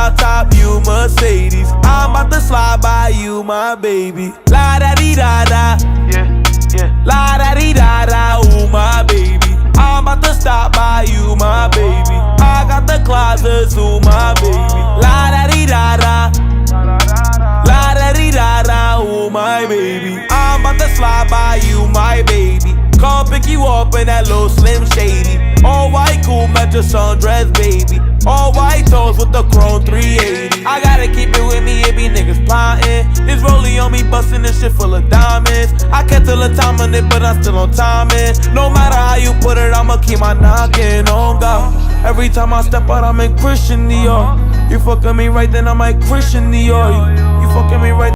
drop top, you Mercedes. I'm about to slide by you, my baby. La da dee da da, yeah, yeah. La da dee da da, ooh my baby. I'm about to stop by you, my baby. I got the closets, ooh my baby. La da dee da da, la da dee da da, ooh my baby. I'm about to slide by you, my baby. Come pick you up in that little Slim Shady. All white cool, match your sundress, baby. All white toes with the chrome 380. I gotta keep it with me, it be niggas plotting. This rollie on me bustin' this shit full of diamonds. I can't tell the time on it, but I'm still on timing. No matter how you put it, I'ma keep my knocking on God. Every time I step out, I'm in Christian Dior. You fucking me right, then I'm like Christian Dior. You fucking me right.